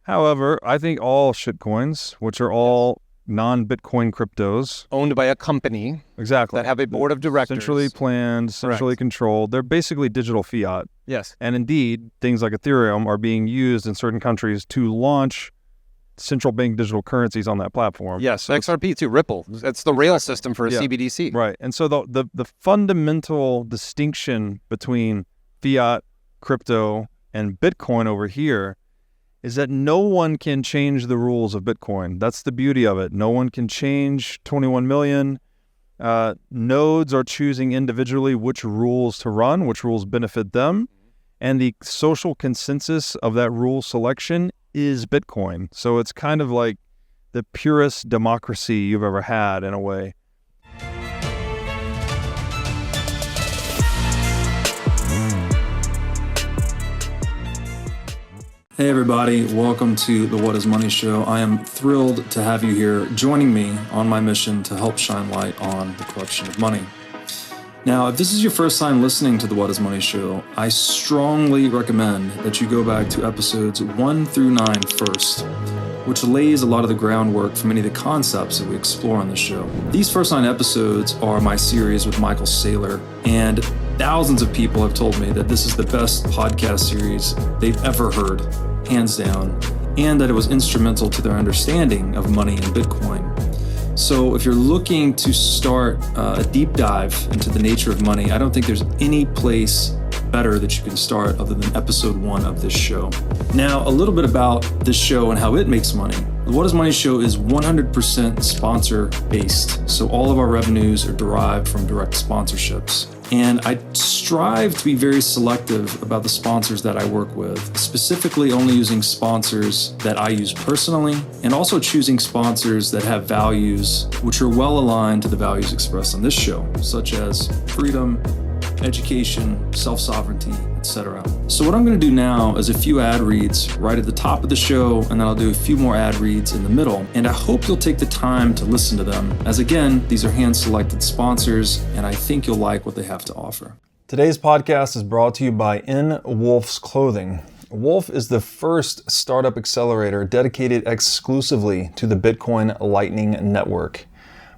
However, I think all shitcoins, which are all non-Bitcoin cryptos, owned by a company, exactly, that have a board of directors, centrally planned, centrally controlled. They're basically digital fiat. Yes. And indeed, things like Ethereum are being used in certain countries to launch central bank digital currencies on that platform. Yes, XRP too, Ripple. That's the rail system for a CBDC. Right. And so the fundamental distinction between fiat, crypto, and Bitcoin over here is that no one can change the rules of Bitcoin. That's the beauty of it. No one can change 21 million. Nodes are choosing individually which rules to run, which rules benefit them. And the social consensus of that rule selection is Bitcoin. So it's kind of like the purest democracy you've ever had in a way. Hey everybody, welcome to the What is Money Show. I am thrilled to have you here joining me on my mission to help shine light on the corruption of money. Now, if this is your first time listening to the What is Money Show, I strongly recommend that you go back to episodes 1 through 9 first, which lays a lot of the groundwork for many of the concepts that we explore on the show. These first 9 episodes are my series with Michael Saylor, and thousands of people have told me that this is the best podcast series they've ever heard, hands down, and that it was instrumental to their understanding of money and Bitcoin. So if you're looking to start a deep dive into the nature of money, I don't think there's any place better that you can start other than episode 1 of this show. Now, a little bit about this show and how it makes money. The What is Money Show is 100% sponsor based. So all of our revenues are derived from direct sponsorships. And I strive to be very selective about the sponsors that I work with, specifically only using sponsors that I use personally, and also choosing sponsors that have values which are well aligned to the values expressed on this show, such as freedom, education, self-sovereignty, etc. So what I'm going to do now is a few ad reads right at the top of the show, and then I'll do a few more ad reads in the middle. And I hope you'll take the time to listen to them, as again, these are hand-selected sponsors, and I think you'll like what they have to offer. Today's podcast is brought to you by Wolf's Clothing. Wolf is the first startup accelerator dedicated exclusively to the Bitcoin Lightning Network.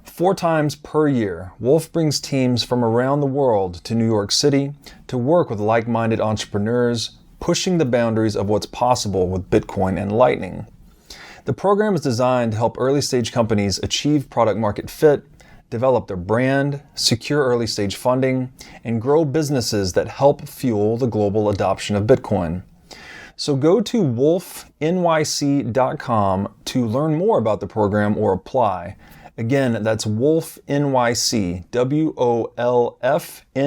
4 times per year, Wolf brings teams from around the world to New York City to work with like-minded entrepreneurs, pushing the boundaries of what's possible with Bitcoin and Lightning. The program is designed to help early-stage companies achieve product market fit, develop their brand, secure early-stage funding, and grow businesses that help fuel the global adoption of Bitcoin. So go to wolfnyc.com to learn more about the program or apply. Again, that's wolfnyc,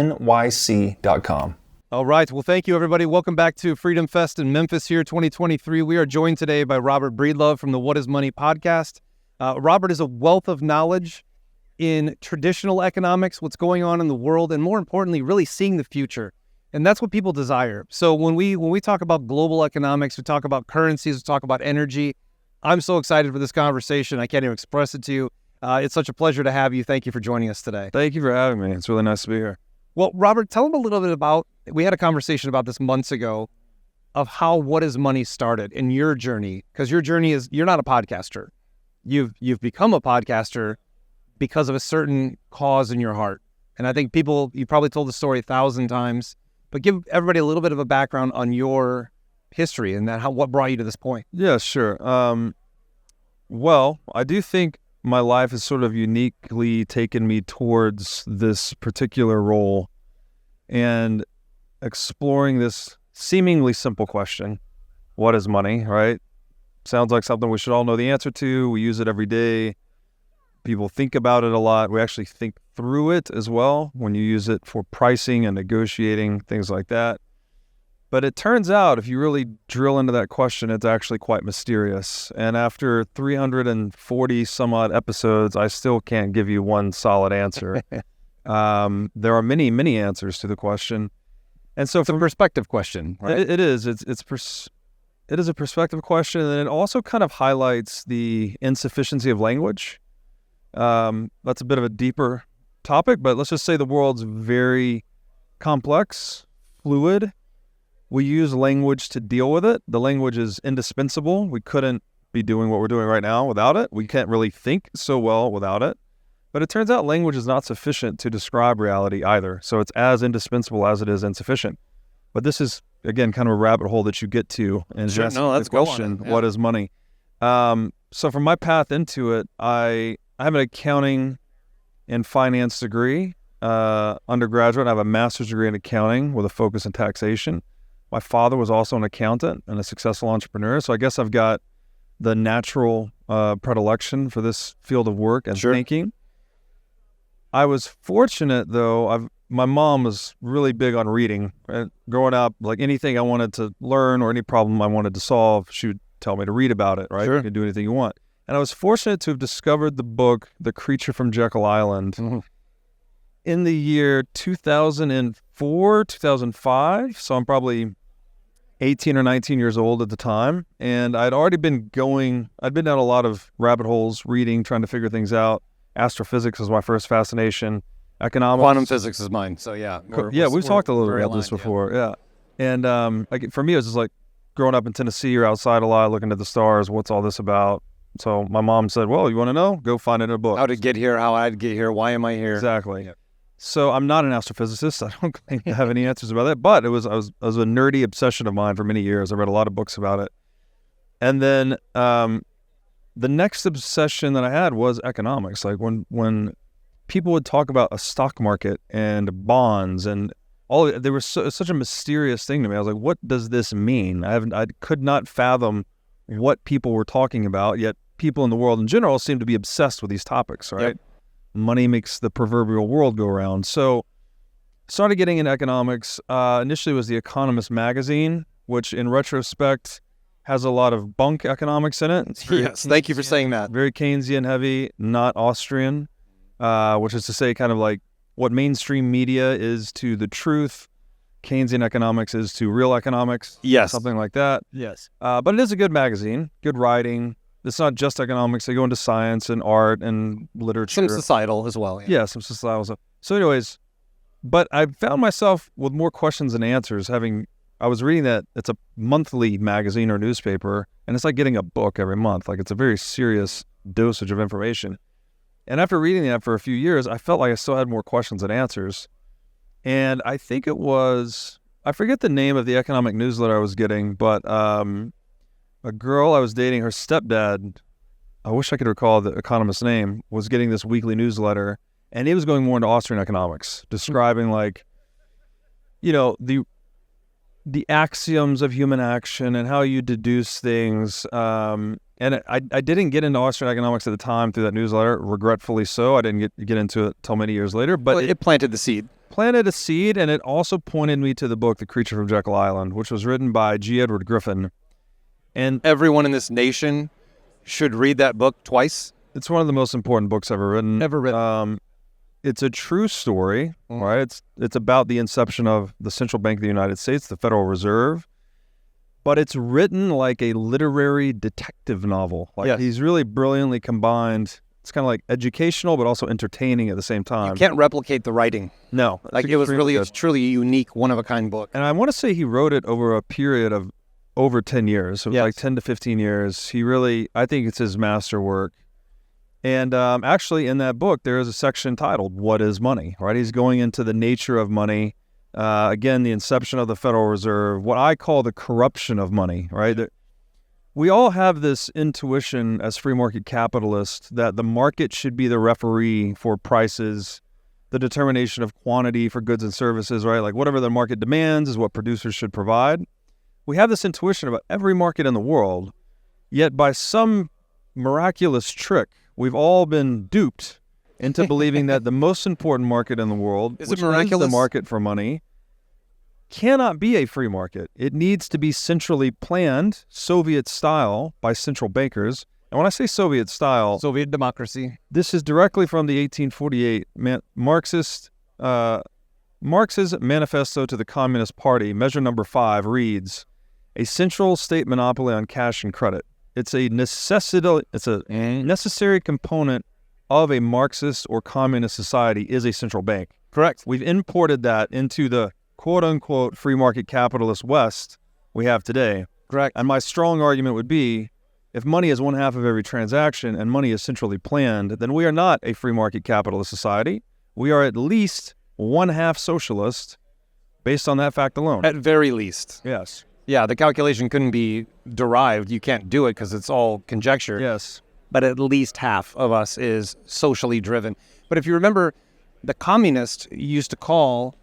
WOLFNYC.com. All right. Well, thank you, everybody. Welcome back to Freedom Fest in Memphis here, 2023. We are joined today by Robert Breedlove from the What is Money podcast. Robert is a wealth of knowledge in traditional economics, what's going on in the world, and more importantly, really seeing the future. And that's what people desire. So when we talk about global economics, we talk about currencies, we talk about energy. I'm so excited for this conversation. I can't even express it to you. It's such a pleasure to have you. Thank you for joining us today. Thank you for having me. It's really nice to be here. Well, Robert, tell them a little bit about, we had a conversation about this months ago, of how What is Money started in your journey, because your journey is, you're not a podcaster. You've become a podcaster because of a certain cause in your heart. And I think you probably told the story 1,000 times, but give everybody a little bit of a background on your history and what brought you to this point. Yeah, sure. Well, I do think my life has sort of uniquely taken me towards this particular role and exploring this seemingly simple question. What is money, right? Sounds like something we should all know the answer to. We use it every day. People think about it a lot. We actually think through it as well when you use it for pricing and negotiating, things like that. But it turns out, if you really drill into that question, it's actually quite mysterious. And after 340 some odd episodes, I still can't give you one solid answer. There are many, many answers to the question. And so it's a perspective question, right? It is. It is a perspective question, and it also kind of highlights the insufficiency of language. That's a bit of a deeper topic, but let's just say the world's very complex, fluid, We use language to deal with it. The language is indispensable. We couldn't be doing what we're doing right now without it. We can't really think so well without it. But it turns out language is not sufficient to describe reality either. So it's as indispensable as it is insufficient. But this is, again, kind of a rabbit hole that you get to. And Sure, just no, let's the question, go on it. Yeah. what is money? So from my path into it, I have an accounting and finance degree, undergraduate. I have a master's degree in accounting with a focus in taxation. My father was also an accountant and a successful entrepreneur. So I guess I've got the natural predilection for this field of work and thinking. I was fortunate, though. My mom was really big on reading. Growing up, like anything I wanted to learn or any problem I wanted to solve, she would tell me to read about it, right? Sure. You can do anything you want. And I was fortunate to have discovered the book, The Creature from Jekyll Island, in the year 2004, 2005. So I'm probably 18 or 19 years old at the time. And I'd already been down a lot of rabbit holes, reading, trying to figure things out. Astrophysics was my first fascination. Economics. Quantum physics is mine. So yeah. We've talked a little bit about this aligned, before. Yeah. And for me, it was just like growing up in Tennessee, you're outside a lot, looking at the stars. What's all this about? So my mom said, well, you want to know? Go find it in a book. How to get here, how I'd get here, why am I here? Exactly. Yeah. So I'm not an astrophysicist. I don't claim to have any answers about that, but I was a nerdy obsession of mine for many years. I read a lot of books about it. And then the next obsession that I had was economics. Like when people would talk about a stock market and bonds and they were such a mysterious thing to me. I was like, what does this mean? I could not fathom what people were talking about, yet people in the world in general seem to be obsessed with these topics, right? Yep. Money makes the proverbial world go round. So started getting into economics. Initially it was The Economist magazine, which in retrospect has a lot of bunk economics in it. Yes, thank you for saying that. Very Keynesian heavy, not Austrian, which is to say kind of like what mainstream media is to the truth, Keynesian economics is to real economics. Yes. Something like that. Yes. But it is a good magazine, good writing. It's not just economics. They go into science and art and literature. Some societal as well. Yeah, some societal stuff. So anyways, but I found myself with more questions than answers I was reading that it's a monthly magazine or newspaper, and it's like getting a book every month. Like it's a very serious dosage of information. And after reading that for a few years, I felt like I still had more questions than answers. And I think it was, I forget the name of the economic newsletter I was getting, but a girl I was dating, her stepdad, I wish I could recall the economist's name, was getting this weekly newsletter, and he was going more into Austrian economics, describing like, you know, the axioms of human action and how you deduce things. And I didn't get into Austrian economics at the time through that newsletter, regretfully so. I didn't get into it till many years later. But it planted the seed. Planted a seed, and it also pointed me to the book, The Creature from Jekyll Island, which was written by G. Edward Griffin. And everyone in this nation should read that book twice. It's one of the most important books ever written. Ever written. It's a true story, right? It's about the inception of the Central Bank of the United States, the Federal Reserve. But it's written like a literary detective novel. Like yes. He's really brilliantly combined. It's kind of like educational, but also entertaining at the same time. You can't replicate the writing. No. Like it was truly a unique, one-of-a-kind book. And I want to say he wrote it over a period of over 10 years. So it was like 10 to 15 years. I think it's his masterwork. And actually in that book, there is a section titled, What is Money? Right? He's going into the nature of money. Again, the inception of the Federal Reserve, what I call the corruption of money, right? We all have this intuition as free market capitalists that the market should be the referee for prices, the determination of quantity for goods and services, right? Like whatever the market demands is what producers should provide. We have this intuition about every market in the world, yet by some miraculous trick, we've all been duped into believing that the most important market in the world, which is the market for money, cannot be a free market. It needs to be centrally planned, Soviet style, by central bankers. And when I say Soviet style, Soviet democracy, this is directly from the 1848 Marxist Manifesto to the Communist Party. Measure number 5 reads, a central state monopoly on cash and credit. It's a necessary component of a Marxist or communist society is a central bank. Correct. We've imported that into the quote-unquote free market capitalist West we have today. Correct. And my strong argument would be, if money is one half of every transaction and money is centrally planned, then we are not a free market capitalist society. We are at least one half socialist based on that fact alone. At very least. Yes. Yeah, the calculation couldn't be derived. You can't do it because it's all conjecture. Yes. But at least half of us is socially driven. But if you remember, the communists used to call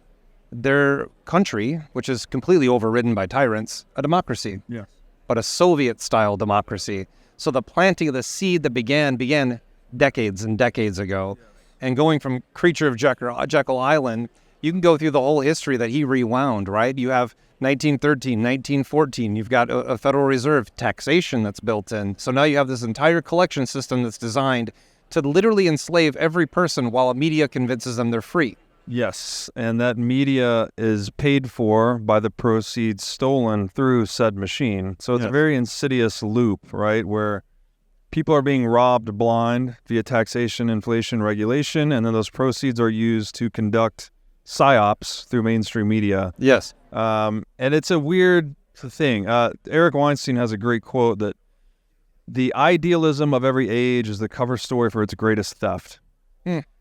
their country, which is completely overridden by tyrants, a democracy. Yes. But a Soviet-style democracy. So the planting of the seed that began decades and decades ago. And going from Creature of Jekyll Island, you can go through the whole history that he rewound, right? You have 1913, 1914, you've got a Federal Reserve taxation that's built in. So now you have this entire collection system that's designed to literally enslave every person while a media convinces them they're free. Yes, and that media is paid for by the proceeds stolen through said machine. So it's a very insidious loop, right, where people are being robbed blind via taxation, inflation, regulation, and then those proceeds are used to conduct psyops through mainstream media. Yes. And it's a weird thing. Eric Weinstein has a great quote that the idealism of every age is the cover story for its greatest theft.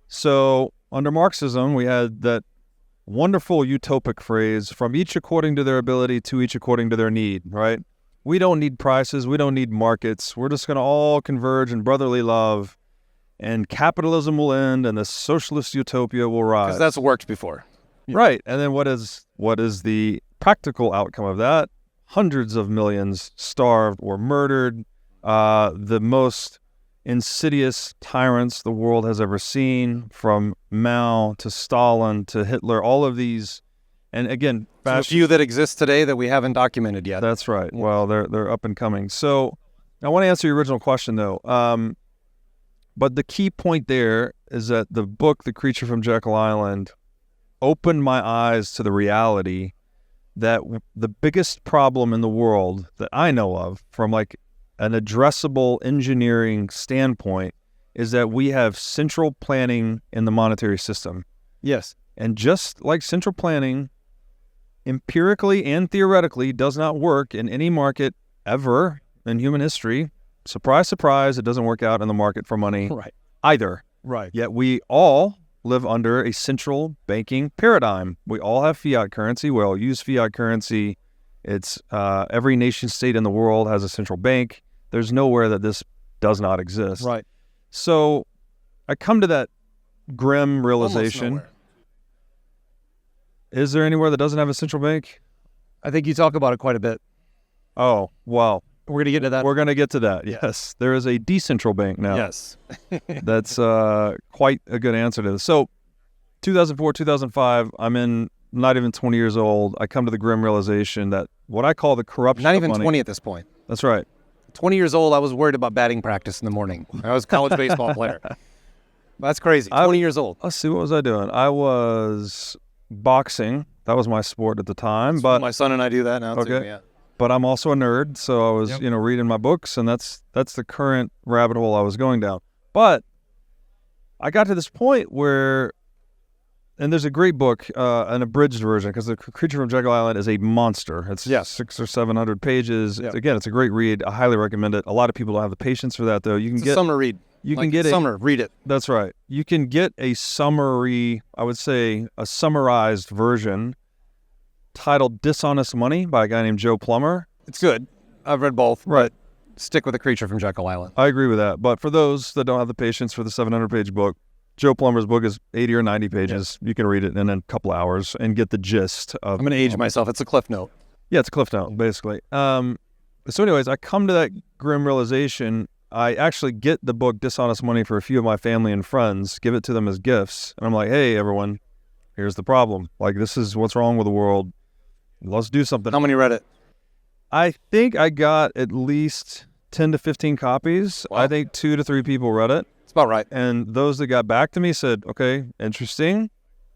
So under Marxism, we had that wonderful utopic phrase, from each according to their ability to each according to their need, right? We don't need prices. We don't need markets. We're just going to all converge in brotherly love, and capitalism will end and the socialist utopia will rise. Because that's worked before. Right. And then what is the practical outcome of that? Hundreds of millions starved or murdered. The most insidious tyrants the world has ever seen, from Mao to Stalin to Hitler, all of these. And again, a few that exist today that we haven't documented yet. That's right. Well, they're up and coming. So I want to answer your original question, though. But the key point there is that the book, The Creature from Jekyll Island, opened my eyes to the reality that the biggest problem in the world that I know of, from like an addressable engineering standpoint, is that we have central planning in the monetary system. Yes. And just like central planning, empirically and theoretically, does not work in any market ever in human history. Surprise, surprise, it doesn't work out in the market for money either. Right. Yet we all live under a central banking paradigm. We all have fiat currency. We all use fiat currency. It's every nation state in the world has a central bank. There's nowhere that this does not exist. Right. So I come to that grim realization. Is there anywhere that doesn't have a central bank? I think you talk about it quite a bit. Oh, well. We're going to get to that. We're going to get to that, yes. There is a decentral bank now. Yes. That's quite a good answer to this. So 2004, 2005, I'm in not even 20 years old. I come to the grim realization that what I call the corruption Not of even money, 20 at this point. That's right. 20 years old, I was worried about batting practice in the morning. I was a college baseball player. That's crazy. 20 years old. Let's see, what was I doing? I was boxing. That was my sport at the time. But my son and I do that now too, yeah. But I'm also a nerd, so I was, reading my books, and that's the current rabbit hole I was going down. But I got to this point where, and there's a great book, an abridged version, because The Creature from Jekyll Island is a monster. It's 600 or 700 pages. Yeah. Again, it's a great read. I highly recommend it. A lot of people don't have the patience for that, though. You can It's a summer read. You can get summer, read it. That's right. You can get a summary, I would say, a summarized version titled Dishonest Money by a guy named Joe Plummer. It's good. I've read both. Right. Stick with The Creature from Jekyll Island. I agree with that. But for those that don't have the patience for the 700-page book, Joe Plummer's book is 80 or 90 pages. Yeah. You can read it in a couple hours and get the gist of... I'm going to age myself. It's a cliff note. Yeah, it's a cliff note, basically. So anyways, I come to that grim realization. I actually get the book Dishonest Money for a few of my family and friends, give it to them as gifts. And I'm like, hey, everyone, here's the problem. Like, this is what's wrong with the world. Let's do something. How many read it? I think I got at least 10 to 15 copies. Wow. I think 2 to 3 people read it. It's about right. And those that got back to me said, okay, interesting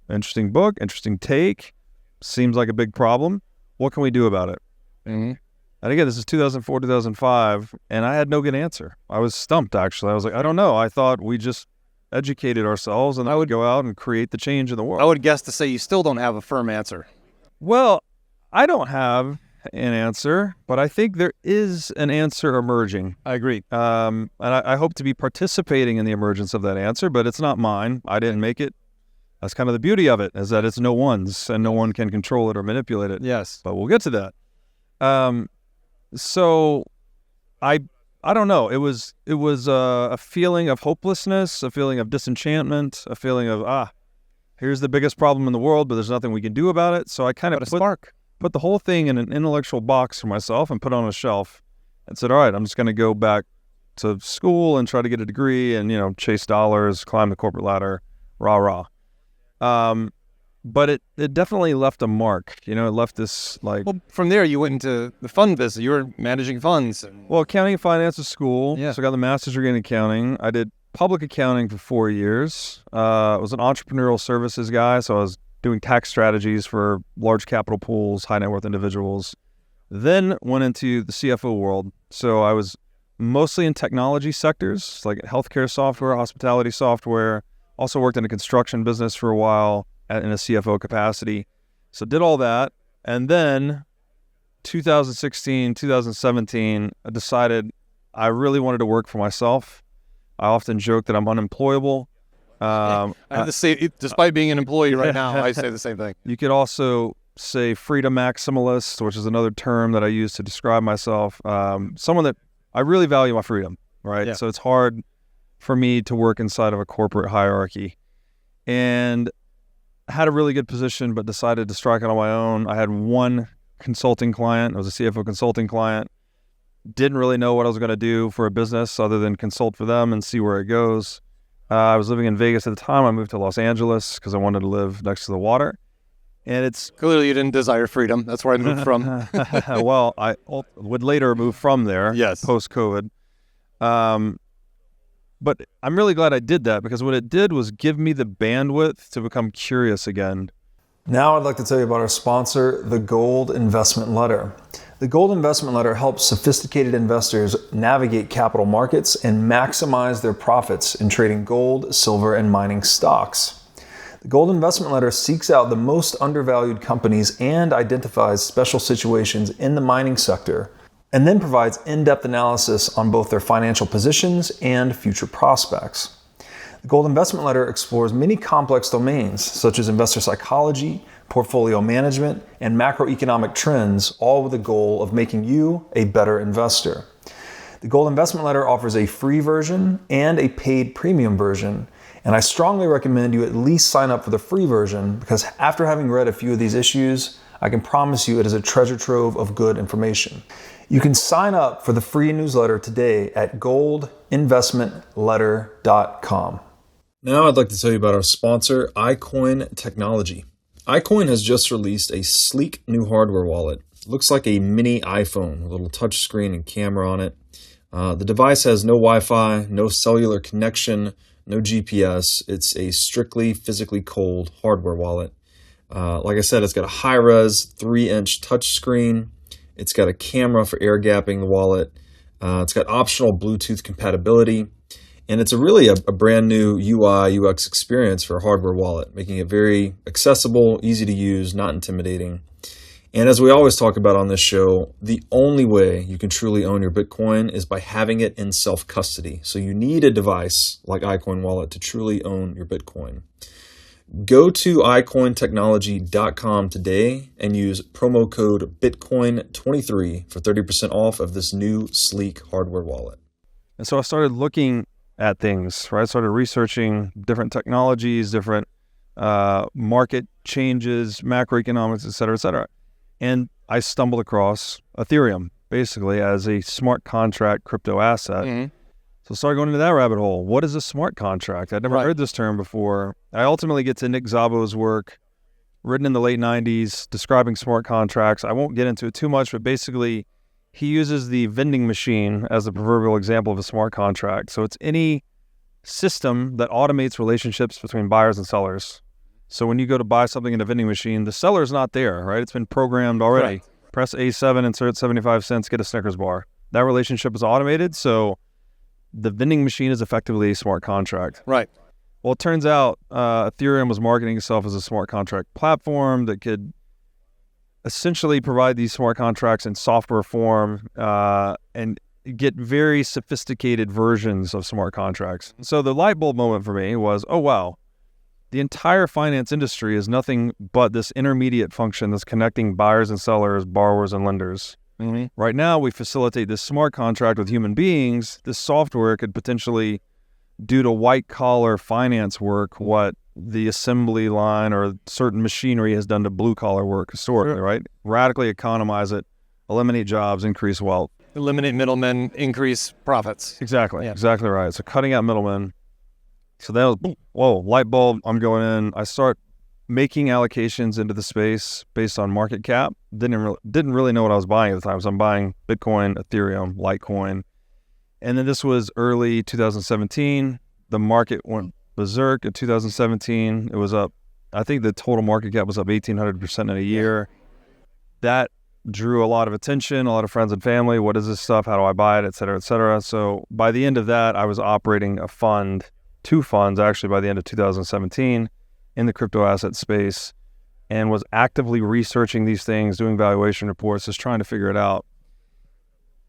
book, interesting take. Seems like a big problem. What can we do about it? Mm-hmm. And again, this is 2004, 2005, and I had no good answer. I was stumped, actually. I was like, I don't know. I thought we just educated ourselves, and I would go out and create the change in the world. I would guess to say you still don't have a firm answer. Well, I don't have an answer, but I think there is an answer emerging. I agree. And I hope to be participating in the emergence of that answer, but it's not mine. I didn't make it. That's kind of the beauty of it, is that it's no one's, and no one can control it or manipulate it. Yes. But we'll get to that. So I don't know. It was a feeling of hopelessness, a feeling of disenchantment, a feeling of, here's the biggest problem in the world, but there's nothing we can do about it. So I kind of put the whole thing in an intellectual box for myself and put it on a shelf and said, all right, I'm just going to go back to school and try to get a degree and, chase dollars, climb the corporate ladder, rah. But it definitely left a mark. It left this Well, from there you went into the fund business. You were managing funds. Well, accounting and finance is school. Yeah. So I got the master's degree in accounting. I did public accounting for 4 years. I was an entrepreneurial services guy, so I was doing tax strategies for large capital pools, high net worth individuals. Then went into the CFO world. So I was mostly in technology sectors, like healthcare software, hospitality software. Also worked in a construction business for a while in a CFO capacity. So did all that. And then 2016, 2017, I decided I really wanted to work for myself. I often joke that I'm unemployable. I have to say, despite being an employee right now, I say the same thing. You could also say freedom maximalist, which is another term that I use to describe myself. Someone that I really value my freedom, right? Yeah. So it's hard for me to work inside of a corporate hierarchy. And I had a really good position, but decided to strike it on my own. I had one consulting client. It was a CFO consulting client. Didn't really know what I was going to do for a business other than consult for them and see where it goes. I was living in Vegas at the time. I moved to Los Angeles because I wanted to live next to the water. And it's clearly you didn't desire freedom. That's where I moved from. Well, I would later move from there. Yes. Post-COVID. But I'm really glad I did that, because what it did was give me the bandwidth to become curious again. Now I'd like to tell you about our sponsor, the Gold Investment Letter. The Gold Investment Letter helps sophisticated investors navigate capital markets and maximize their profits in trading gold, silver, and mining stocks. The Gold Investment Letter seeks out the most undervalued companies and identifies special situations in the mining sector, and then provides in-depth analysis on both their financial positions and future prospects. The Gold Investment Letter explores many complex domains, such as investor psychology, portfolio management, and macroeconomic trends, all with the goal of making you a better investor. The Gold Investment Letter offers a free version and a paid premium version, and I strongly recommend you at least sign up for the free version, because after having read a few of these issues, I can promise you it is a treasure trove of good information. You can sign up for the free newsletter today at goldinvestmentletter.com. Now I'd like to tell you about our sponsor, iCoin Technology. iCoin has just released a sleek new hardware wallet. Looks like a mini iPhone, a little touchscreen and camera on it. The device has no Wi-Fi, no cellular connection, no GPS. It's a strictly physically cold hardware wallet. Like I said, it's got a high-res 3-inch touchscreen. It's got a camera for air gapping the wallet. It's got optional Bluetooth compatibility. And it's really a brand new UI, UX experience for a hardware wallet, making it very accessible, easy to use, not intimidating. And as we always talk about on this show, the only way you can truly own your Bitcoin is by having it in self-custody. So you need a device like iCoin Wallet to truly own your Bitcoin. Go to iCointechnology.com today and use promo code Bitcoin23 for 30% off of this new sleek hardware wallet. And so I started looking at things, right? I started researching different technologies, different market changes, macroeconomics, et cetera, et cetera. And I stumbled across Ethereum, basically, as a smart contract crypto asset. Mm-hmm. So I started going into that rabbit hole. What is a smart contract? I'd never heard this term before. I ultimately get to Nick Szabo's work, written in the late 90s, describing smart contracts. I won't get into it too much, but basically, he uses the vending machine as the proverbial example of a smart contract. So it's any system that automates relationships between buyers and sellers. So when you go to buy something in a vending machine, the seller's not there, right? It's been programmed already. Correct. Press A7, insert 75 cents, get a Snickers bar. That relationship is automated, so the vending machine is effectively a smart contract. Right. Well, it turns out Ethereum was marketing itself as a smart contract platform that could essentially provide these smart contracts in software form and get very sophisticated versions of smart contracts. So the light bulb moment for me was, oh, wow, the entire finance industry is nothing but this intermediate function that's connecting buyers and sellers, borrowers and lenders. Mm-hmm. Right now, we facilitate this smart contract with human beings. This software could potentially do to white-collar finance work what the assembly line or certain machinery has done to blue-collar work historically, sure. Right? Radically economize it, eliminate jobs, increase wealth. Eliminate middlemen, increase profits. Exactly, exactly right. So cutting out middlemen. So that was, boom, whoa, light bulb, I'm going in. I start making allocations into the space based on market cap. Didn't really know what I was buying at the time. So I'm buying Bitcoin, Ethereum, Litecoin. And then this was early 2017. The market went berserk in 2017. It was up, I think the total market cap was up 1,800% in a year. That drew a lot of attention, a lot of friends and family. What is this stuff? How do I buy it? Et cetera, et cetera. So by the end of that, I was operating a fund, 2 funds actually by the end of 2017 in the crypto asset space, and was actively researching these things, doing valuation reports, just trying to figure it out.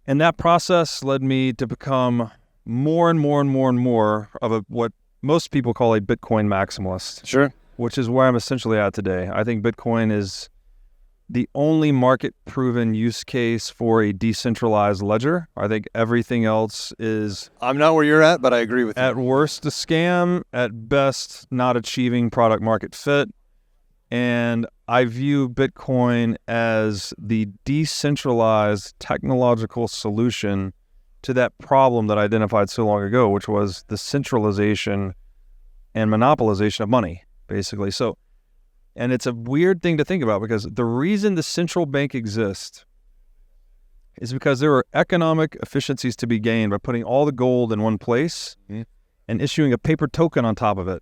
And that process led me to become more and more of what most people call a Bitcoin maximalist. Sure. Which is where I'm essentially at today. I think Bitcoin is the only market-proven use case for a decentralized ledger. I think everything else is... I'm not where you're at, but I agree with you. At worst, a scam. At best, not achieving product market fit. And I view Bitcoin as the decentralized technological solution to that problem that I identified so long ago, which was the centralization and monopolization of money, basically. So, and it's a weird thing to think about because the reason the central bank exists is because there are economic efficiencies to be gained by putting all the gold in one place and issuing a paper token on top of it.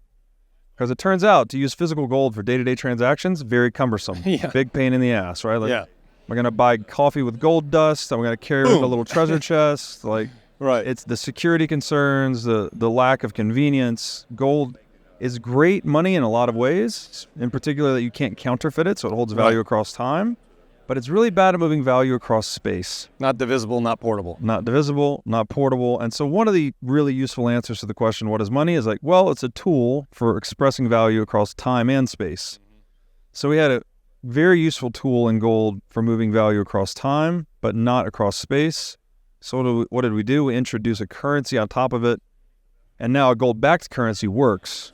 Because it turns out to use physical gold for day-to-day transactions, very cumbersome. Big pain in the ass, right? Like, we're going to buy coffee with gold dust, and we're going to carry it in a little treasure chest. Like, right. It's the security concerns, the lack of convenience. Gold is great money in a lot of ways, in particular that you can't counterfeit it, so it holds value across time. But it's really bad at moving value across space. Not divisible, not portable. Not divisible, not portable. And so one of the really useful answers to the question, what is money, is like, well, it's a tool for expressing value across time and space. So we had a very useful tool in gold for moving value across time, but not across space. So what did we do? We introduced a currency on top of it. And now a gold-backed currency works.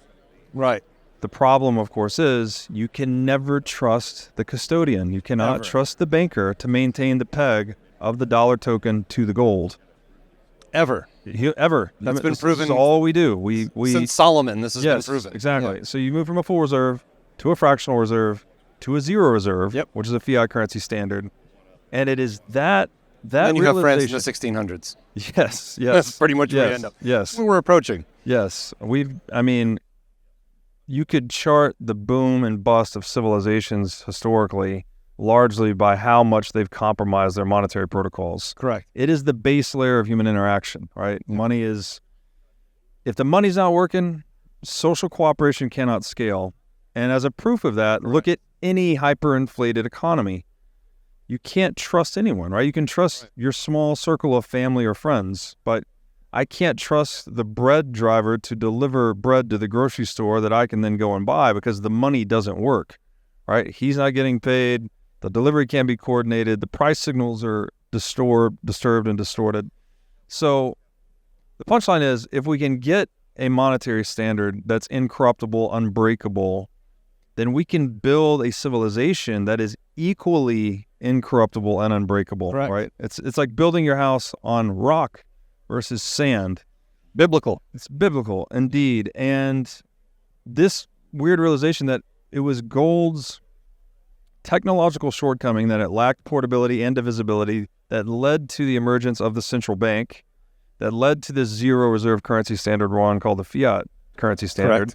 Right. The problem, of course, is you can never trust the custodian. You cannot trust the banker to maintain the peg of the dollar token to the gold. Ever. That's been proven. This is all we do. We since Solomon, this has been proven. Exactly. Yeah. So you move from a full reserve to a fractional reserve to a zero reserve, which is a fiat currency standard. And it is that then you have France in the 1600s. Yes. That's pretty much where you end up. Yes. We're approaching. Yes. You could chart the boom and bust of civilizations historically largely by how much they've compromised their monetary protocols. Correct. It is the base layer of human interaction, right? Money is, if the money's not working, social cooperation cannot scale. And as a proof of that, look at any hyperinflated economy. You can't trust anyone, right? You can trust your small circle of family or friends, but I can't trust the bread driver to deliver bread to the grocery store that I can then go and buy because the money doesn't work, right? He's not getting paid. The delivery can't be coordinated. The price signals are disturbed and distorted. So the punchline is, if we can get a monetary standard that's incorruptible, unbreakable, then we can build a civilization that is equally incorruptible and unbreakable, right? It's like building your house on rock versus sand. Biblical. It's biblical, indeed. And this weird realization that it was gold's technological shortcoming, that it lacked portability and divisibility, that led to the emergence of the central bank, that led to this zero reserve currency standard we're on called the fiat currency standard,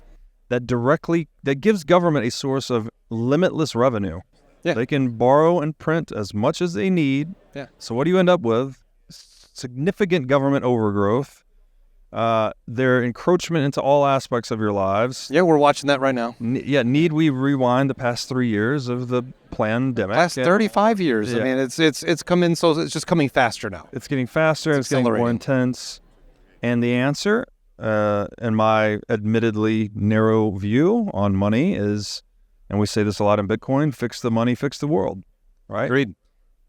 that gives government a source of limitless revenue. Yeah. They can borrow and print as much as they need. Yeah. So what do you end up with? Significant government overgrowth, their encroachment into all aspects of your lives. Yeah, we're watching that right now. Need we rewind the past 3 years of the pandemic? Past 35 years. Yeah. I mean, it's coming, so it's just coming faster now. It's getting faster, it's getting more intense. And the answer, in my admittedly narrow view on money is, and we say this a lot in Bitcoin, fix the money, fix the world, right? Agreed.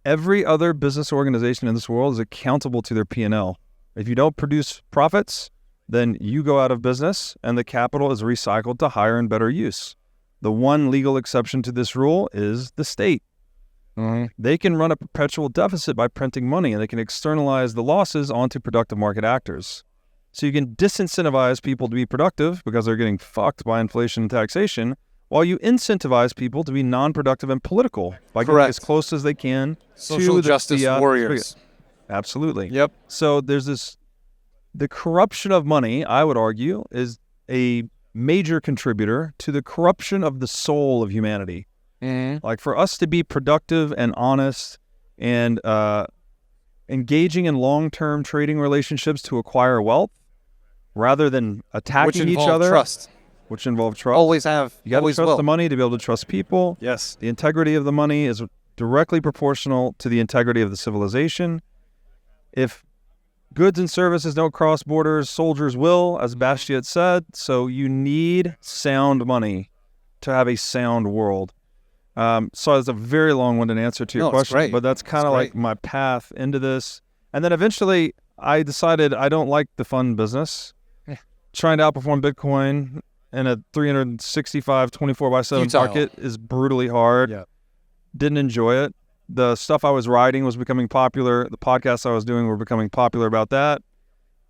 Every other business organization in this world is accountable to their P&L. If you don't produce profits, then you go out of business and the capital is recycled to higher and better use. The one legal exception to this rule is the state. Mm-hmm. They can run a perpetual deficit by printing money, and they can externalize the losses onto productive market actors. So you can disincentivize people to be productive because they're getting fucked by inflation and taxation, while you incentivize people to be non-productive and political by getting as close as they can social to justice warriors. Absolutely. Yep. So there's the corruption of money, I would argue, is a major contributor to the corruption of the soul of humanity. Mm-hmm. Like, for us to be productive and honest and engaging in long-term trading relationships to acquire wealth rather than attacking each other. Which involve trust. Always have. You got to trust the money to be able to trust people. Yes. The integrity of the money is directly proportional to the integrity of the civilization. If goods and services don't cross borders, soldiers will, as Bastiat said. So you need sound money to have a sound world. So it's a very long-winded answer to your question, but that's kind of like my path into this. And then eventually I decided I don't like the fun business. Yeah. Trying to outperform Bitcoin in a 365, 24/7 market is brutally hard. Yeah. Didn't enjoy it. The stuff I was writing was becoming popular. The podcasts I was doing were becoming popular about that.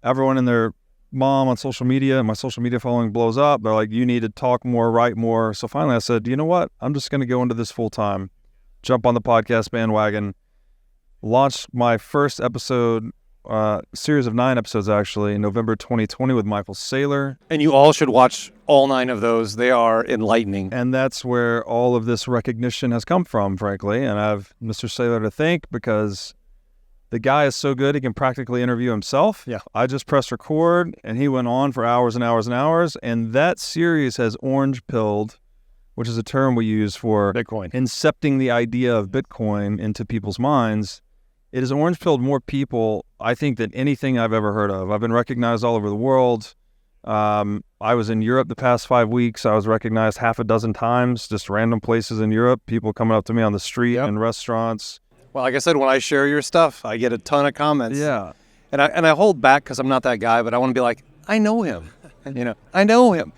Everyone and their mom on social media, my social media following blows up. They're like, you need to talk more, write more. So finally I said, you know what? I'm just going to go into this full time, jump on the podcast bandwagon, launch my first episode, series of 9 episodes actually, in November 2020 with Michael Saylor. And you all should watch all 9 of those. They are enlightening. And that's where all of this recognition has come from, frankly. And I have Mr. Saylor to thank because the guy is so good, he can practically interview himself. Yeah. I just pressed record, and he went on for hours and hours and hours. And that series has orange-pilled, which is a term we use for Bitcoin, incepting the idea of Bitcoin into people's minds. It has orange-pilled more people, I think, than anything I've ever heard of. I've been recognized all over the world. I was in Europe the past 5 weeks. I was recognized half a dozen times, just random places in Europe, people coming up to me on the street and restaurants. Well, like I said, when I share your stuff, I get a ton of comments. Yeah. And I hold back because I'm not that guy, but I want to be like, I know him. I know him.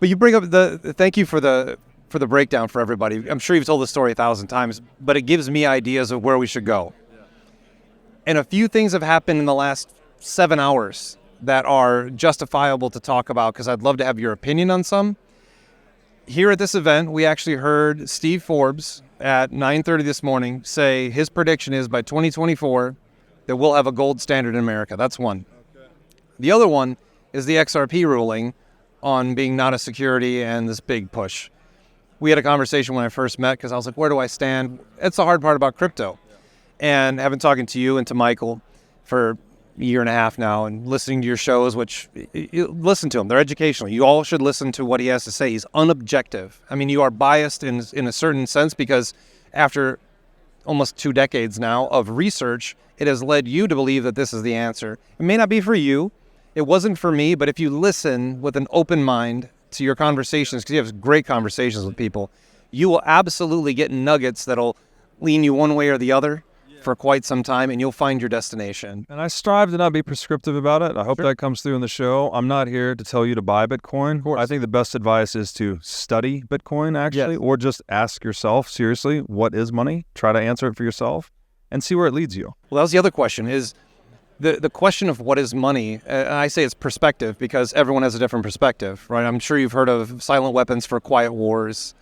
But you bring up thank you for the breakdown for everybody. I'm sure you've told the story 1,000 times, but it gives me ideas of where we should go. And a few things have happened in the last 7 hours that are justifiable to talk about because I'd love to have your opinion on some. Here at this event, we actually heard Steve Forbes at 9:30 this morning say his prediction is by 2024 that we'll have a gold standard in America. That's one. Okay. The other one is the XRP ruling on being not a security and this big push. We had a conversation when I first met because I was like, where do I stand? It's the hard part about crypto. And I've been talking to you and to Michael for a year and a half now and listening to your shows, which you listen to them. They're educational. You all should listen to what he has to say. He's unobjective. I mean, you are biased in a certain sense because after almost 2 decades now of research, it has led you to believe that this is the answer. It may not be for you. It wasn't for me, but if you listen with an open mind to your conversations, because you have great conversations with people, you will absolutely get nuggets that'll lean you one way or the other for quite some time, and you'll find your destination. And I strive to not be prescriptive about it. I hope that comes through in the show. I'm not here to tell you to buy Bitcoin. I think the best advice is to study Bitcoin, actually, or just ask yourself, seriously, what is money? Try to answer it for yourself and see where it leads you. Well, that was the other question, is the question of what is money. I say it's perspective because everyone has a different perspective, right? I'm sure you've heard of Silent Weapons for Quiet Wars.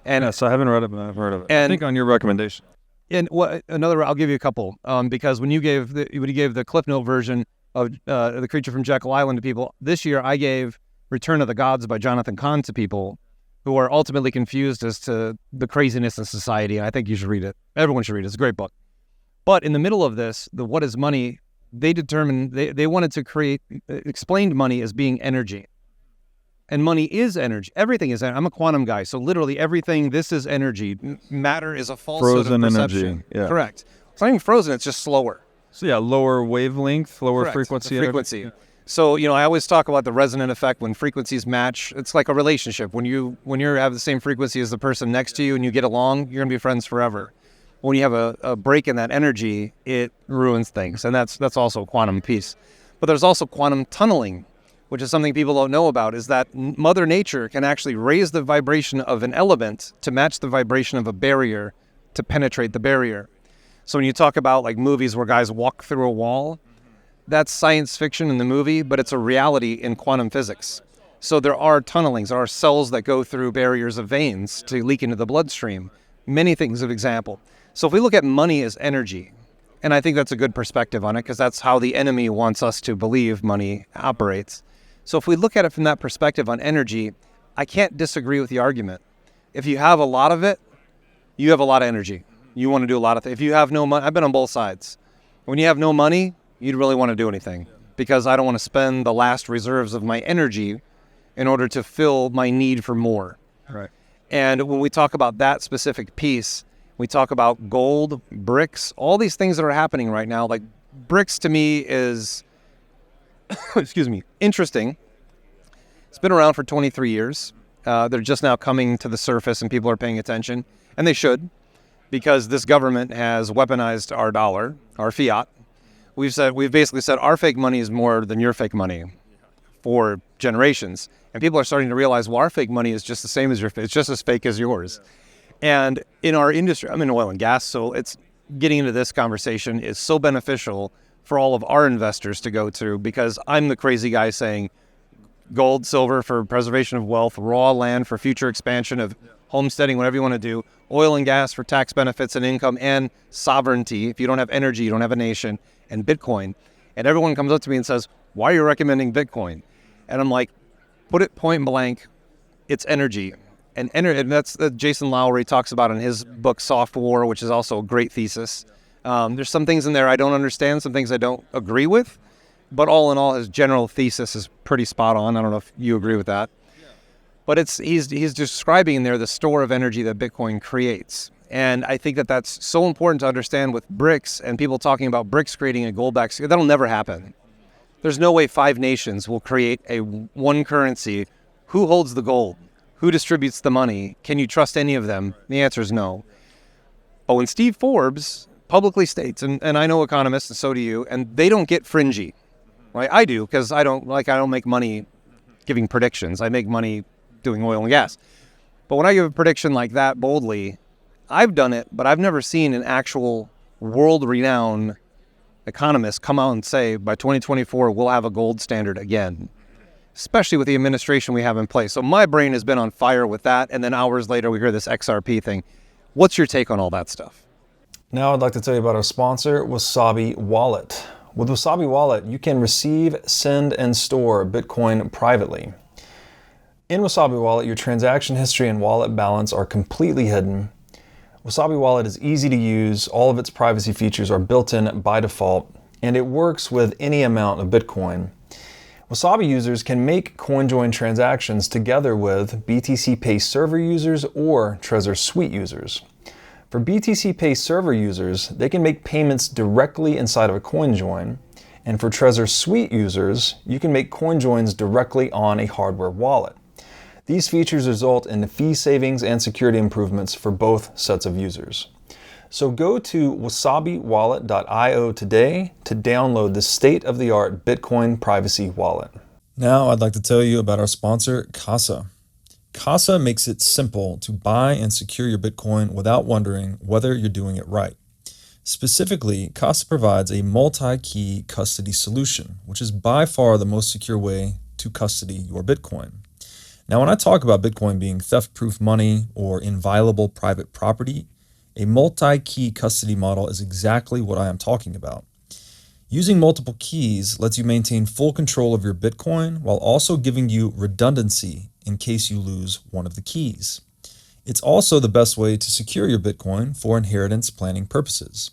And yes, I haven't read it, but I've heard of it. And I think on your recommendation. And I'll give you a couple, because when you gave the Cliff Note version of The Creature from Jekyll Island to people, this year I gave Return of the Gods by Jonathan Cahn to people who are ultimately confused as to the craziness in society. I think you should read it. Everyone should read it. It's a great book. But in the middle of this, the What is Money they wanted to explained money as being energy. And money is energy. Everything is energy. I'm a quantum guy, so literally everything, this is energy. Matter is a falsehood of perception. Energy. Yeah. Correct. It's not even frozen, it's just slower. So yeah, lower wavelength, lower Correct. frequency. The frequency. So, I always talk about the resonant effect when frequencies match. It's like a relationship. When you have the same frequency as the person next to you and you get along, you're going to be friends forever. When you have a break in that energy, it ruins things. And that's also a quantum piece. But there's also quantum tunneling, which is something people don't know about, is that Mother Nature can actually raise the vibration of an element to match the vibration of a barrier to penetrate the barrier. So when you talk about like movies where guys walk through a wall, that's science fiction in the movie, but it's a reality in quantum physics. So there are tunnelings, there are cells that go through barriers of veins to leak into the bloodstream. Many things of example. So if we look at money as energy, and I think that's a good perspective on it because that's how the enemy wants us to believe money operates. So if we look at it from that perspective on energy, I can't disagree with the argument. If you have a lot of it, you have a lot of energy. You want to do a lot of things. If you have no money, I've been on both sides. When you have no money, you'd really want to do anything because I don't want to spend the last reserves of my energy in order to fill my need for more. Right. And when we talk about that specific piece, we talk about gold, bricks, all these things that are happening right now. Like bricks to me is interesting. It's been around for 23 years. They're just now coming to the surface and people are paying attention, and they should, because this government has weaponized our dollar, our fiat. We've basically said our fake money is more than your fake money for generations. And people are starting to realize, well, our fake money is just the same as it's just as fake as yours. And in our industry, I'm in oil and gas, so it's getting into this conversation is so beneficial for all of our investors to go through, because I'm the crazy guy saying gold, silver for preservation of wealth, raw land for future expansion of homesteading, whatever you want to do, oil and gas for tax benefits and income and sovereignty. If you don't have energy, you don't have a nation, and Bitcoin. And everyone comes up to me and says, why are you recommending Bitcoin? And I'm like, put it point blank, it's energy. And that's Jason Lowery talks about in his book, Soft War, which is also a great thesis. There's some things in there I don't understand, some things I don't agree with, but all in all, his general thesis is pretty spot on. I don't know if you agree with that. But he's describing in there the store of energy that Bitcoin creates. And I think that that's so important to understand with BRICS and people talking about BRICS creating a gold-backed. That'll never happen. There's no way 5 nations will create one currency. Who holds the gold? Who distributes the money? Can you trust any of them? The answer is no. But when Steve Forbes publicly states, and I know economists, and so do you, and they don't get fringy, right? I do, because I don't make money giving predictions. I make money doing oil and gas. But when I give a prediction like that boldly, I've done it, but I've never seen an actual world-renowned economist come out and say, by 2024, we'll have a gold standard again, especially with the administration we have in place. So my brain has been on fire with that, and then hours later we hear this XRP thing. What's your take on all that stuff? Now I'd like to tell you about our sponsor, Wasabi Wallet. With Wasabi Wallet, you can receive, send, and store Bitcoin privately. In Wasabi Wallet, your transaction history and wallet balance are completely hidden. Wasabi Wallet is easy to use, all of its privacy features are built in by default, and it works with any amount of Bitcoin. Wasabi users can make CoinJoin transactions together with BTC Pay server users or Trezor Suite users. For BTC Pay server users, they can make payments directly inside of a CoinJoin, and for Trezor Suite users, you can make CoinJoins directly on a hardware wallet. These features result in fee savings and security improvements for both sets of users. So go to wasabiwallet.io today to download the state-of-the-art Bitcoin privacy wallet. Now I'd like to tell you about our sponsor, Casa. Casa makes it simple to buy and secure your Bitcoin without wondering whether you're doing it right. Specifically, Casa provides a multi-key custody solution, which is by far the most secure way to custody your Bitcoin. Now, when I talk about Bitcoin being theft-proof money or inviolable private property, a multi-key custody model is exactly what I am talking about. Using multiple keys lets you maintain full control of your Bitcoin while also giving you redundancy in case you lose one of the keys. It's also the best way to secure your Bitcoin for inheritance planning purposes.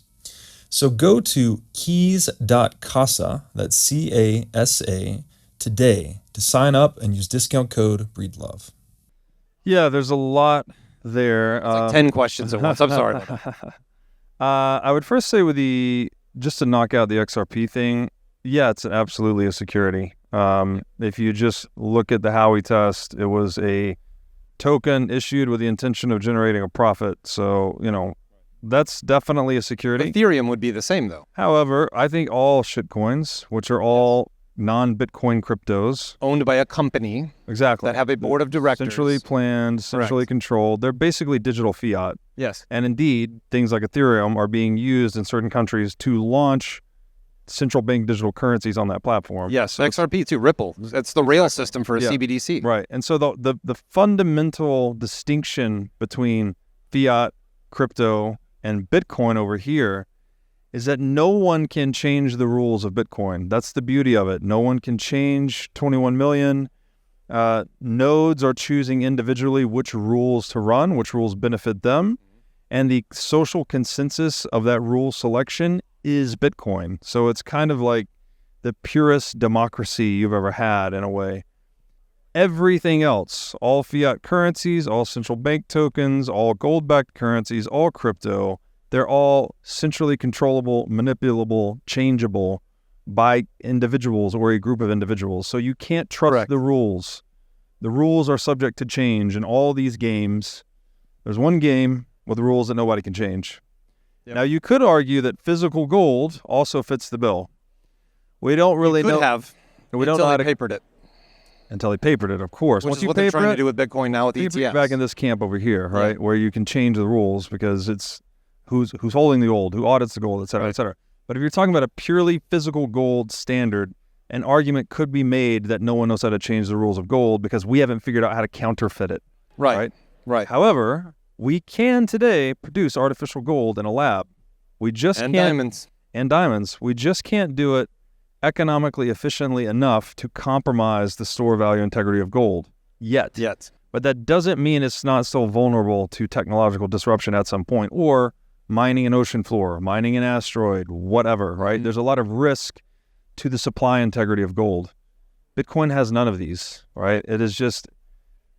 So go to keys.casa, that's CASA, today to sign up and use discount code Breedlove. Yeah, there's a lot there. It's like 10 questions at once. I'm sorry about that. I would first say just to knock out the XRP thing, yeah, it's absolutely a security. If you just look at the Howey test, it was a token issued with the intention of generating a profit. So, that's definitely a security. Ethereum would be the same, though. However, I think all shitcoins, which are all non-Bitcoin cryptos, owned by a company, exactly, that have a board of directors, centrally planned, centrally controlled, they're basically digital fiat. Yes. And indeed, things like Ethereum are being used in certain countries to launch central bank digital currencies on that platform. Yes, XRP too, Ripple. That's the rail system for a CBDC. Right. And so the fundamental distinction between fiat, crypto, and Bitcoin over here is that no one can change the rules of Bitcoin. That's the beauty of it. No one can change 21 million. Nodes are choosing individually which rules to run, which rules benefit them. And the social consensus of that rule selection is Bitcoin. So it's kind of like the purest democracy you've ever had in a way. Everything else, all fiat currencies, all central bank tokens, all gold-backed currencies, all crypto, they're all centrally controllable, manipulable, changeable by individuals or a group of individuals. So you can't trust the rules. The rules are subject to change in all these games. There's one game with rules that nobody can change. Yep. Now, you could argue that physical gold also fits the bill. We don't really know. We don't know how to papered it. Until they papered it, of course. Which is what they're trying to do with Bitcoin now with ETFs. Back in this camp over here, right, where you can change the rules because it's who's holding the gold, who audits the gold, et cetera, et cetera. But if you're talking about a purely physical gold standard, an argument could be made that no one knows how to change the rules of gold because we haven't figured out how to counterfeit it. Right. However, we can today produce artificial gold in a lab. We just can't. And diamonds. We just can't do it economically efficiently enough to compromise the store value integrity of gold yet. But that doesn't mean it's not still vulnerable to technological disruption at some point, or mining an ocean floor, mining an asteroid, whatever, right? There's a lot of risk to the supply integrity of gold. Bitcoin has none of these, right? It is just,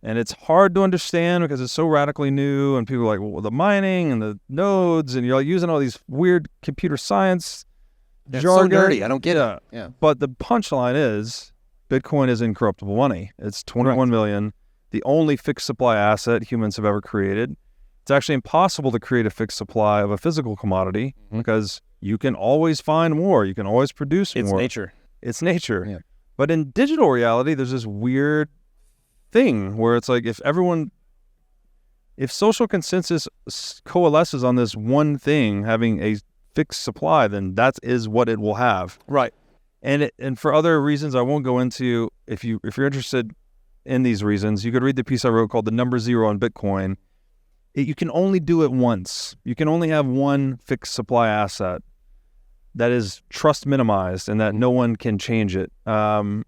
and it's hard to understand because it's so radically new and people are like, well, the mining and the nodes and you're using all these weird computer science jargon. So dirty. I don't get it. Yeah. But the punchline is Bitcoin is incorruptible money. It's 21 million, the only fixed supply asset humans have ever created. It's actually impossible to create a fixed supply of a physical commodity because you can always find more. You can always produce more. It's nature. Yeah. But in digital reality, there's this weird thing where it's like if social consensus coalesces on this one thing, having a fixed supply, then that is what it will have. Right. And for other reasons I won't go into, if you're interested in these reasons, you could read the piece I wrote called The Number Zero on Bitcoin. You can only do it once. You can only have one fixed supply asset that is trust minimized and that no one can change it. Again,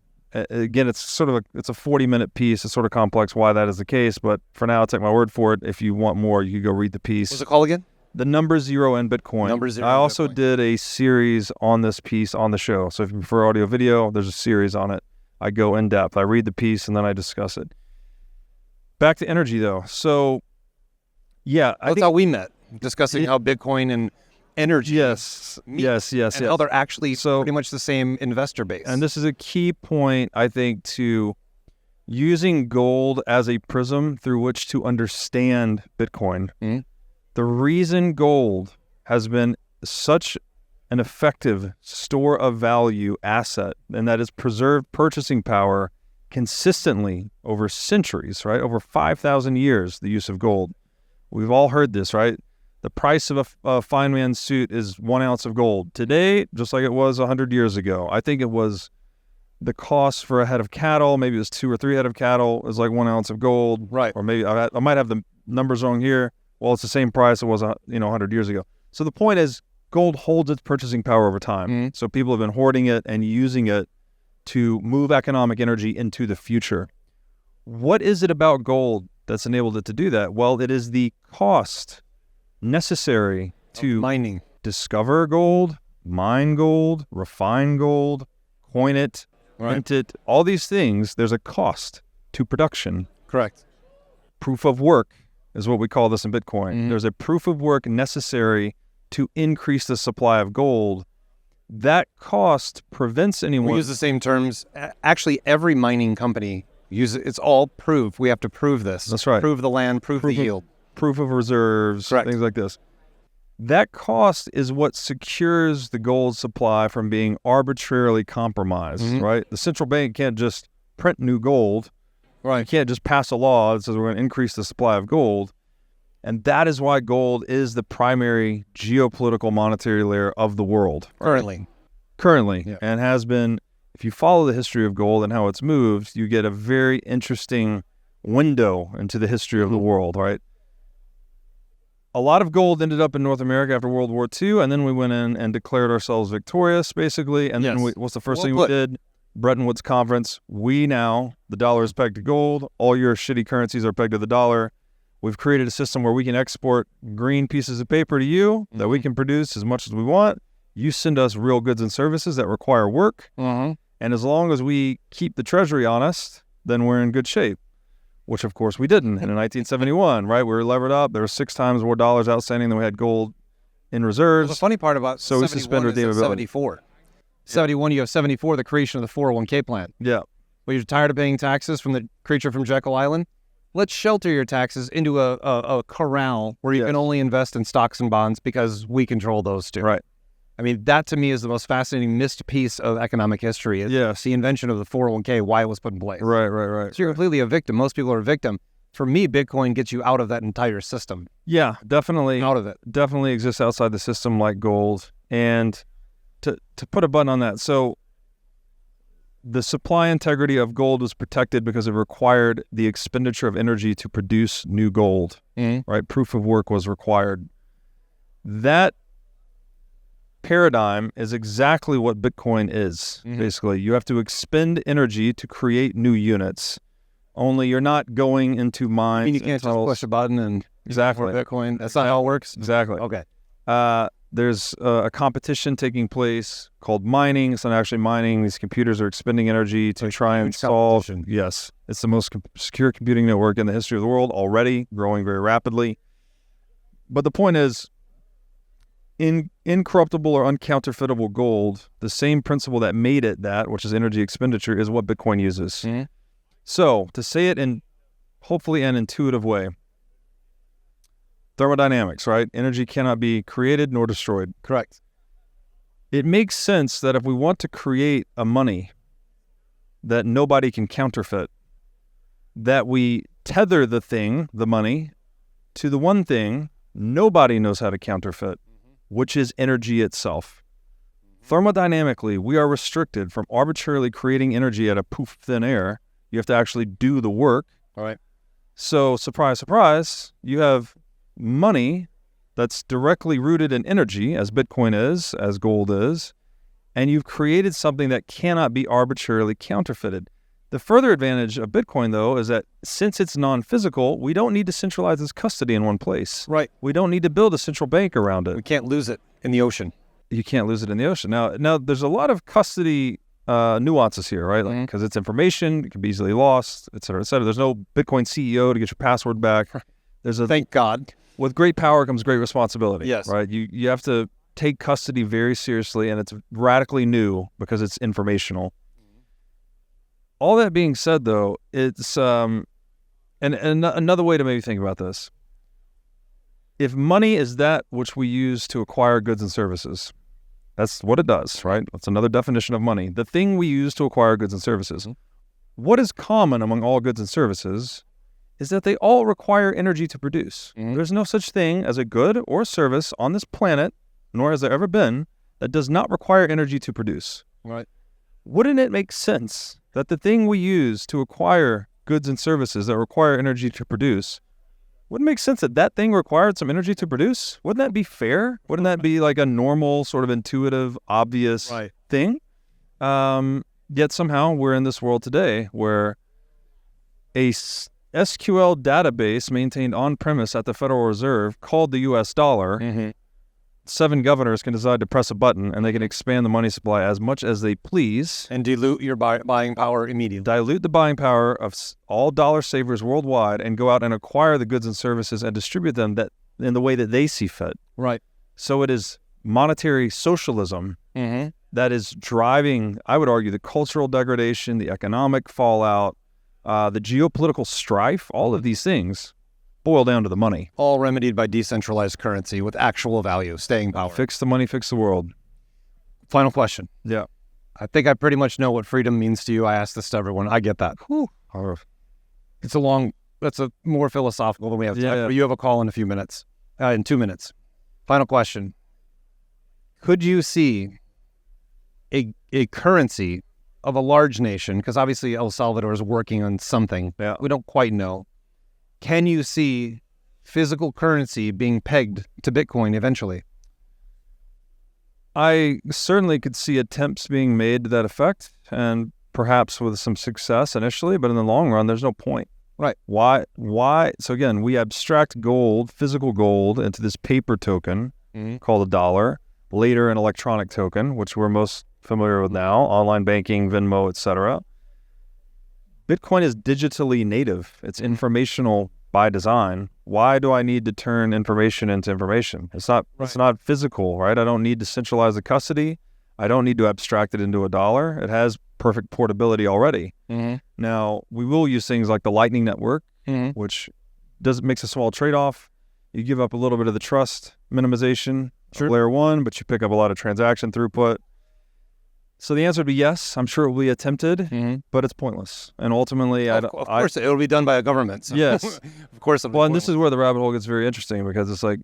it's it's a 40-minute piece. It's sort of complex why that is the case, but for now, take my word for it. If you want more, you can go read the piece. What's it called again? The Number Zero in Bitcoin. I also did a series on this piece on the show. So if you prefer audio video, there's a series on it. I go in depth. I read the piece and then I discuss it. Back to energy though. So yeah. That's how we met, discussing how Bitcoin and energy. Yes. And how they're actually pretty much the same investor base. And this is a key point, I think, to using gold as a prism through which to understand Bitcoin. Mm-hmm. The reason gold has been such an effective store of value asset, and that is preserved purchasing power consistently over centuries, right? Over 5,000 years, the use of gold. We've all heard this, right? The price of a fine man's suit is 1 ounce of gold. Today, just like it was 100 years ago, I think it was the cost for a head of cattle, maybe it was 2 or 3 head of cattle, is like 1 ounce of gold. Right. Or maybe I might have the numbers wrong here. Well, it's the same price it was 100 years ago. So the point is, gold holds its purchasing power over time. Mm-hmm. So people have been hoarding it and using it to move economic energy into the future. What is it about gold that's enabled it to do that? Well, it is the cost necessary to discover gold, mine gold, refine gold, coin it, mint it, all these things, there's a cost to production. Correct. Proof of work is what we call this in Bitcoin. There's a proof of work necessary to increase the supply of gold. That cost prevents anyone... We use the same terms. Actually, every mining company uses it's all proof. We have to prove this. That's right. Prove the land, prove the yield. Proof of reserves, things like this. That cost is what secures the gold supply from being arbitrarily compromised, right? The central bank can't just print new gold. Right. You can't just pass a law that says we're going to increase the supply of gold. And that is why gold is the primary geopolitical monetary layer of the world. Currently. Yeah. And has been, if you follow the history of gold and how it's moved, you get a very interesting window into the history of the world, right? A lot of gold ended up in North America after World War II, and then we went in and declared ourselves victorious, basically. And then what's the first thing we did? Bretton Woods Conference. We now, the dollar is pegged to gold. All your shitty currencies are pegged to the dollar. We've created a system where we can export green pieces of paper to you that we can produce as much as we want. You send us real goods and services that require work. And as long as we keep the treasury honest, then we're in good shape. Which, of course, we didn't in 1971, right? We were levered up. There were 6 times more dollars outstanding than we had gold in reserves. Well, the funny part about so we suspend redeemability. 74. 71, you have 74, the creation of the 401k plan. Yeah. Well, you're tired of paying taxes from the creature from Jekyll Island? Let's shelter your taxes into a corral where you can only invest in stocks and bonds because we control those two. Right. I mean, that to me is the most fascinating missed piece of economic history. It's the invention of the 401k, why it was put in place. Right. So you're completely a victim. Most people are a victim. For me, Bitcoin gets you out of that entire system. Yeah, definitely. Out of it. Definitely exists outside the system like gold. And to put a button on that, so the supply integrity of gold was protected because it required the expenditure of energy to produce new gold, right? Proof of work was required. That paradigm is exactly what Bitcoin is, basically. You have to expend energy to create new units, only you're not going into mines. I mean, you can't just push a button and exactly Bitcoin. That's not how it works? Exactly. Okay. There's a competition taking place called mining. It's not actually mining. These computers are expending energy to try and solve. Yes. It's the most secure computing network in the history of the world already, growing very rapidly. But the point is, in incorruptible or uncounterfeitable gold, the same principle that made it that, which is energy expenditure, is what Bitcoin uses. So, to say it in hopefully an intuitive way, thermodynamics, right? Energy cannot be created nor destroyed. Correct. It makes sense that if we want to create a money that nobody can counterfeit, that we tether the thing, the money, to the one thing nobody knows how to counterfeit, which is energy itself. Thermodynamically, we are restricted from arbitrarily creating energy out of poof thin air. You have to actually do the work. All right. So, surprise, surprise, you have money that's directly rooted in energy, as Bitcoin is, as gold is, and you've created something that cannot be arbitrarily counterfeited. The further advantage of Bitcoin, though, is that since it's non-physical, we don't need to centralize its custody in one place. Right. We don't need to build a central bank around it. We can't lose it in the ocean. You can't lose it in the ocean. Now there's a lot of custody nuances here, right? Because it's information, it can be easily lost, et cetera, et cetera. There's no Bitcoin CEO to get your password back. Thank God. With great power comes great responsibility. Yes. Right? You have to take custody very seriously, and it's radically new because it's informational. All that being said, though, it's and another way to maybe think about this. If money is that which we use to acquire goods and services, that's what it does, right? That's another definition of money. The thing we use to acquire goods and services. What is common among all goods and services is that they all require energy to produce. There's no such thing as a good or service on this planet, nor has there ever been, that does not require energy to produce. Right. Wouldn't it make sense that the thing we use to acquire goods and services that require energy to produce, wouldn't it make sense that that thing required some energy to produce? Wouldn't that be fair? Wouldn't that be like a normal, sort of intuitive, obvious thing? Yet somehow we're in this world today where a SQL database maintained on-premise at the Federal Reserve called the U.S. dollar 7 governors can decide to press a button and they can expand the money supply as much as they please. And dilute your buying power immediately. Dilute the buying power of all dollar savers worldwide and go out and acquire the goods and services and distribute them in the way that they see fit. Right. So it is monetary socialism that is driving, I would argue, the cultural degradation, the economic fallout, the geopolitical strife. All of these things boil down to the money. All remedied by decentralized currency with actual value, staying power. Fix the money, fix the world. Final question. Yeah. I think I pretty much know what freedom means to you. I ask this to everyone. I get that. Whew. That's a more philosophical than we have time. Yeah. You have a call in a few minutes, in 2 minutes. Final question. Could you see a currency of a large nation, because obviously El Salvador is working on something. Yeah. We don't quite know. Can you see physical currency being pegged to Bitcoin eventually? I certainly could see attempts being made to that effect, and perhaps with some success initially, but in the long run, there's no point. Right. Why? So again, we abstract gold, physical gold, into this paper token called a dollar, later an electronic token, which we're most familiar with now, online banking, Venmo, etc. Bitcoin is digitally native. It's informational by design. Why do I need to turn information into information? It's not physical, right? I don't need to centralize the custody. I don't need to abstract it into a dollar. It has perfect portability already. Now, we will use things like the Lightning Network, which makes a small trade-off. You give up a little bit of the trust minimization of layer 1, but you pick up a lot of transaction throughput. So the answer would be yes. I'm sure it will be attempted, but it's pointless. And ultimately, of course, it will be done by a government. So yes. Of course. Well, and this is where the rabbit hole gets very interesting, because it's like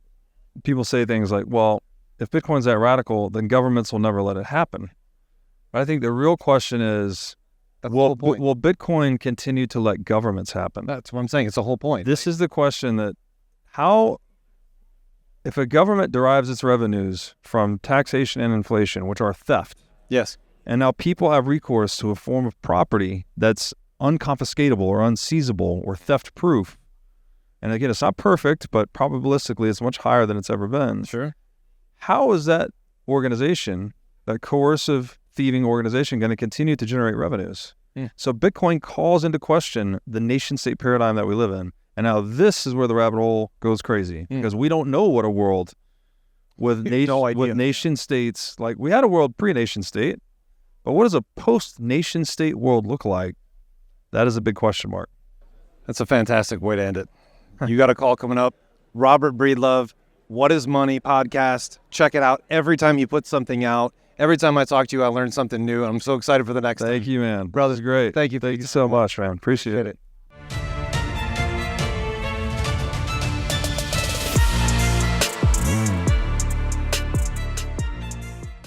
people say things like, well, if Bitcoin's that radical, then governments will never let it happen. But I think the real question is, will Bitcoin continue to let governments happen? That's what I'm saying. It's the whole point. This is the question that if a government derives its revenues from taxation and inflation, which are theft. Yes. And now people have recourse to a form of property that's unconfiscatable or unseizable or theft-proof. And again, it's not perfect, but probabilistically it's much higher than it's ever been. Sure. How is that organization, that coercive thieving organization, going to continue to generate revenues? So Bitcoin calls into question the nation-state paradigm that we live in. And now this is where the rabbit hole goes crazy, because we don't know what a world with nation states, like we had a world pre-nation state, but what does a post-nation state world look like? That is a big question mark. That's a fantastic way to end it. You got a call coming up. Robert Breedlove, What is Money podcast. Check it out every time you put something out. Every time I talk to you, I learn something new. I'm so excited for the next time. Thank you, man. Brother, this is great. Thank you. Thank you so much, man. Appreciate it.